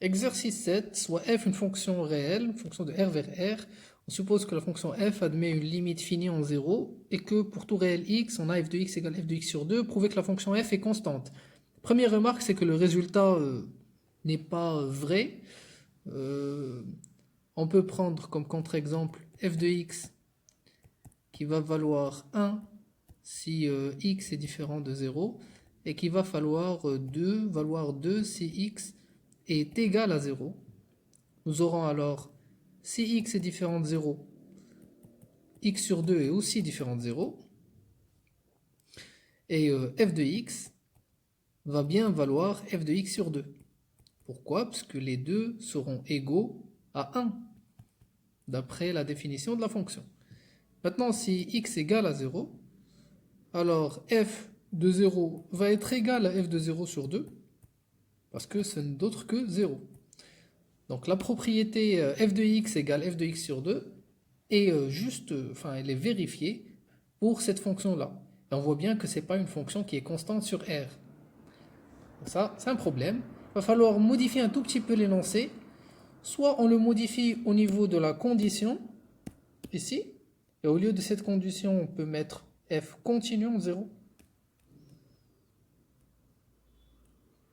Exercice 7, soit f une fonction réelle, une fonction de R vers R. On suppose que la fonction f admet une limite finie en 0 et que pour tout réel x, on a f de x égale f de x sur 2. Prouver que la fonction f est constante. Première remarque, c'est que le résultat n'est pas vrai. On peut prendre comme contre-exemple f de x qui va valoir 1 si x est différent de 0 et qui va valoir 2 si x est égal à 0. Nous aurons alors, si x est différent de 0, x sur 2 est aussi différent de 0. Et f de x va bien valoir f de x sur 2. Pourquoi? Parce que les deux seront égaux à 1, d'après la définition de la fonction. Maintenant, si x égale à 0, alors f de 0 va être égal à f de 0 sur 2, parce que ce n'est d'autre que 0. Donc la propriété f de x égale f de x sur 2 est elle est vérifiée pour cette fonction-là. Et on voit bien que ce n'est pas une fonction qui est constante sur R. Donc ça, c'est un problème. Il va falloir modifier un tout petit peu l'énoncé. Soit on le modifie au niveau de la condition, ici, et au lieu de cette condition, on peut mettre f continu en 0.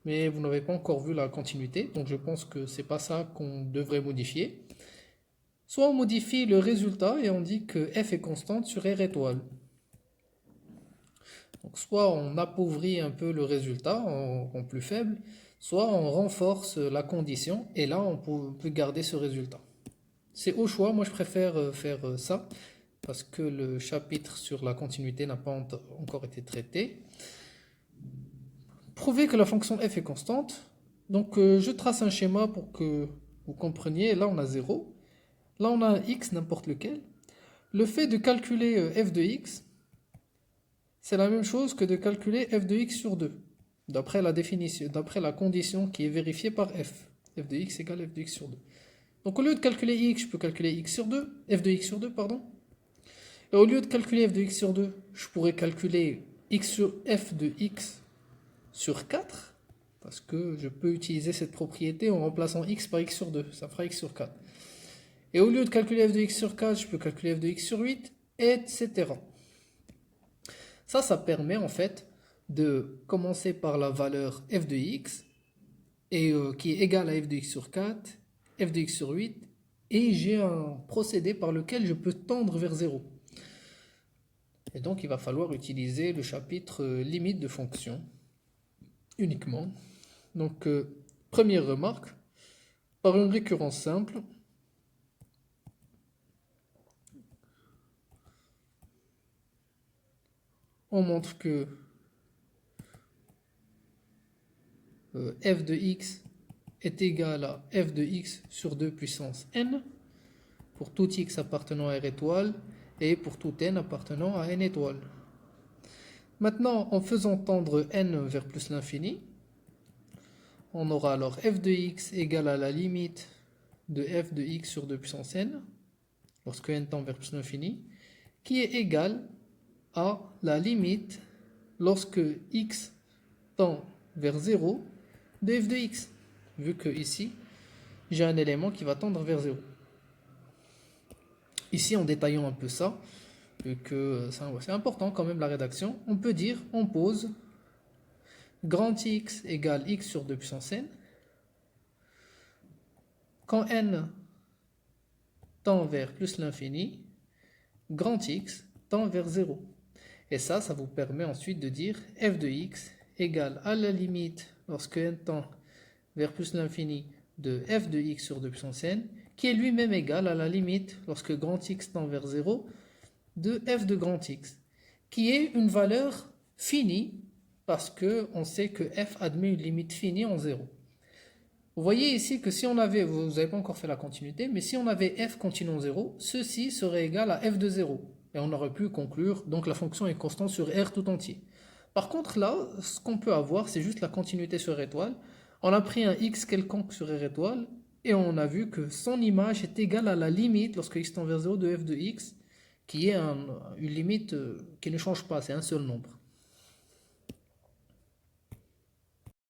Mais vous n'avez pas encore vu la continuité, donc je pense que c'est pas ça qu'on devrait modifier. Soit on modifie le résultat et on dit que f est constante sur R étoile. Donc soit on appauvrit un peu le résultat en rend plus faible, soit on renforce la condition et là on peut garder ce résultat. C'est au choix, moi je préfère faire ça parce que le chapitre sur la continuité n'a pas encore été traité. Prouver que la fonction f est constante. Donc je trace un schéma pour que vous compreniez. Là on a 0. Là on a un x, n'importe lequel. Le fait de calculer f de x, c'est la même chose que de calculer f de x sur 2. D'après la définition, d'après la condition qui est vérifiée par f. F de x égale f de x sur 2. Donc au lieu de calculer x, je peux calculer x sur 2. F de x sur 2, pardon. Et au lieu de calculer f de x sur 2, je pourrais calculer f de x sur 4, parce que je peux utiliser cette propriété en remplaçant x par x sur 2, ça fera x sur 4. Et au lieu de calculer f de x sur 4, je peux calculer f de x sur 8, etc. Ça permet en fait de commencer par la valeur f de x, et, qui est égale à f de x sur 4, f de x sur 8, et j'ai un procédé par lequel je peux tendre vers 0. Et donc il va falloir utiliser le chapitre limite de fonction uniquement. Donc première remarque, par une récurrence simple, on montre que f de x est égal à f de x sur 2 puissance n pour tout x appartenant à R étoile et pour tout n appartenant à n étoile. Maintenant, en faisant tendre n vers plus l'infini, on aura alors f de x égale à la limite de f de x sur 2 puissance n, lorsque n tend vers plus l'infini, qui est égale à la limite lorsque x tend vers 0 de f de x, vu que ici, j'ai un élément qui va tendre vers 0. Ici, en détaillant un peu ça, vu que c'est important quand même la rédaction, on peut dire, on pose grand x égale x sur 2 puissance n, quand n tend vers plus l'infini, grand x tend vers 0. Et ça vous permet ensuite de dire f de x égale à la limite lorsque n tend vers plus l'infini de f de x sur 2 puissance n, qui est lui-même égal à la limite lorsque grand x tend vers 0 de f de grand x, qui est une valeur finie parce qu'on sait que f admet une limite finie en 0. Vous voyez ici que si on avait, vous n'avez pas encore fait la continuité, mais si on avait f continu en 0, ceci serait égal à f de 0. Et on aurait pu conclure, donc la fonction est constante sur R tout entier. Par contre là, ce qu'on peut avoir, c'est juste la continuité sur R étoile. On a pris un x quelconque sur R étoile, et on a vu que son image est égale à la limite, lorsque x tend vers 0, de f de x, qui est une limite qui ne change pas, c'est un seul nombre.